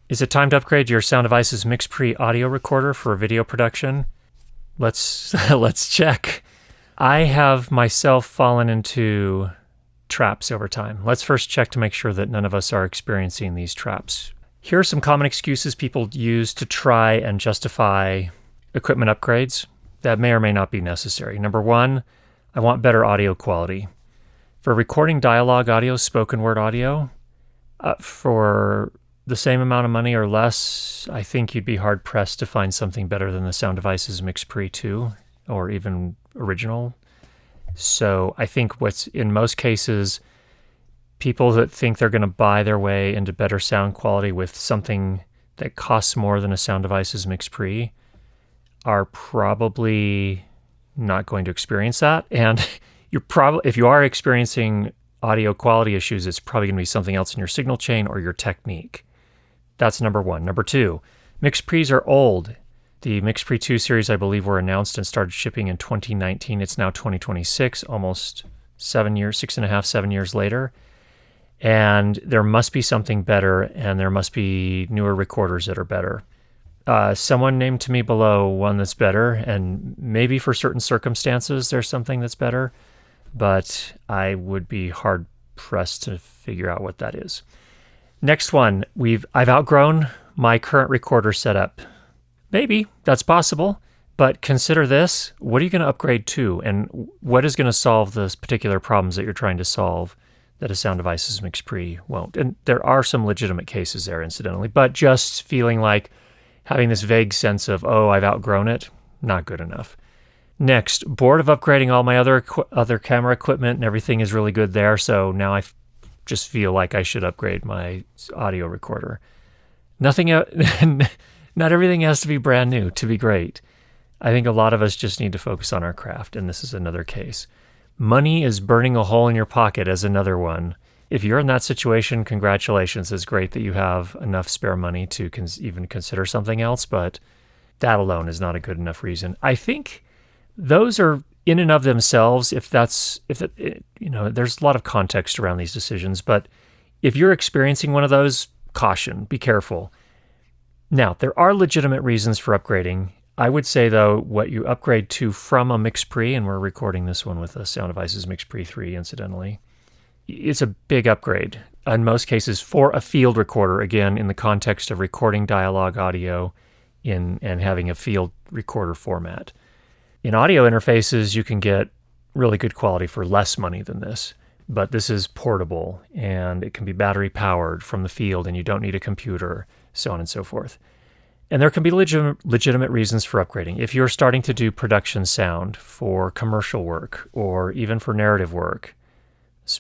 Is it time to upgrade your Sound Devices MixPre audio recorder for video production? Let's check. I have myself fallen into traps over time. Let's first check to make sure that none of us are experiencing these traps. Here are some common excuses people use to try and justify equipment upgrades that may or may not be necessary. Number one, I want better audio quality. For recording dialogue audio, spoken word audio, for the same amount of money or less, I think you'd be hard-pressed to find something better than the Sound Devices MixPre II or even original. So I think what's in most cases, people that think they're going to buy their way into better sound quality with something that costs more than a Sound Devices MixPre are probably not going to experience that. And if you are experiencing audio quality issues, it's probably going to be something else in your signal chain or your technique. That's number one. Number two, MixPres are old. The MixPre II series, I believe, were announced and started shipping in 2019. It's now 2026, almost 7 years, 6.5, 7 years later. And there must be something better, and there must be newer recorders that are better. Someone named to me below one that's better, and maybe for certain circumstances there's something that's better, but I would be hard-pressed to figure out what that is. Next one, I've outgrown my current recorder setup. Maybe, that's possible, but consider this. What are you going to upgrade to, and what is going to solve the particular problems that you're trying to solve that a Sound Devices MixPre won't? And there are some legitimate cases there, incidentally, but just feeling like having this vague sense of, oh, I've outgrown it, not good enough. Next, bored of upgrading all my other camera equipment, and everything is really good there, so now I just feel like I should upgrade my audio recorder. Not everything has to be brand new to be great. I think a lot of us just need to focus on our craft, and this is another case. Money is burning a hole in your pocket as another one. If you're in that situation, congratulations. It's great that you have enough spare money to even consider something else, but that alone is not a good enough reason. I think those are in and of themselves, there's a lot of context around these decisions, but if you're experiencing one of those, caution, be careful. Now, there are legitimate reasons for upgrading. I would say, though, what you upgrade to from a MixPre, and we're recording this one with a Sound Devices MixPre III, incidentally, it's a big upgrade. In most cases, for a field recorder, again, in the context of recording dialogue audio and having a field recorder format. In audio interfaces, you can get really good quality for less money than this, but this is portable, and it can be battery powered from the field, and you don't need a computer, so on and so forth. And there can be legitimate reasons for upgrading. If you're starting to do production sound for commercial work or even for narrative work,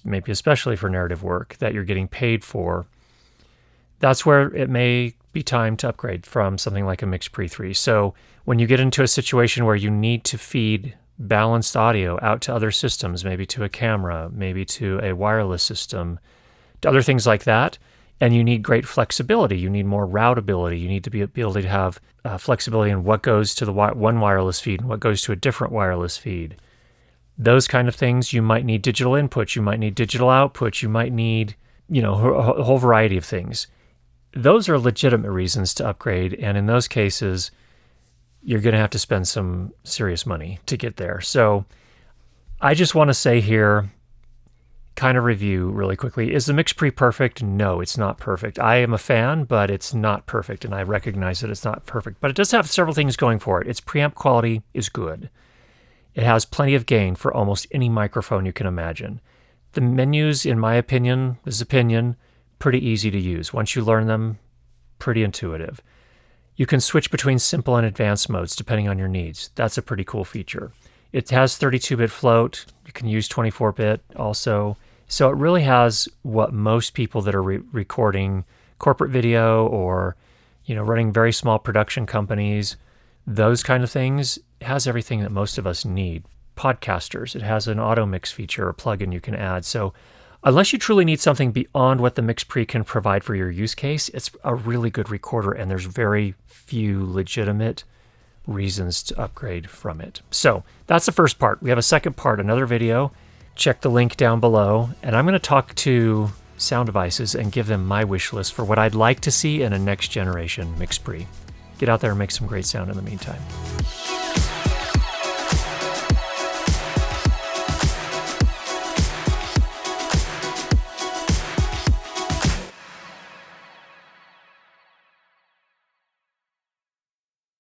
maybe especially for narrative work that you're getting paid for, that's where it may be time to upgrade from something like a MixPre III. So when you get into a situation where you need to feed balanced audio out to other systems, maybe to a camera, maybe to a wireless system, to other things like that, and you need great flexibility, you need more routability, you need to be able to have flexibility in what goes to the one wireless feed and what goes to a different wireless feed. Those kind of things, you might need digital inputs, you might need digital outputs, you might need, a whole variety of things. Those are legitimate reasons to upgrade, and in those cases, you're going to have to spend some serious money to get there. So I just want to say here, kind of review really quickly. Is the MixPre perfect? No, it's not perfect. I am a fan, but it's not perfect, and I recognize that it's not perfect. But it does have several things going for it. Its preamp quality is good. It has plenty of gain for almost any microphone you can imagine. The menus, in my opinion, pretty easy to use. Once you learn them, pretty intuitive. You can switch between simple and advanced modes depending on your needs. That's a pretty cool feature. It has 32-bit float. You can use 24-bit also. So it really has what most people that are recording corporate video or, running very small production companies, those kind of things, it has everything that most of us need. Podcasters, it has an auto mix feature or plugin you can add. So unless you truly need something beyond what the MixPre can provide for your use case, it's a really good recorder, and there's very few legitimate reasons to upgrade from it. So that's the first part. We have a second part, another video. Check the link down below, and I'm going to talk to Sound Devices and give them my wish list for what I'd like to see in a next generation MixPre. Get out there and make some great sound in the meantime.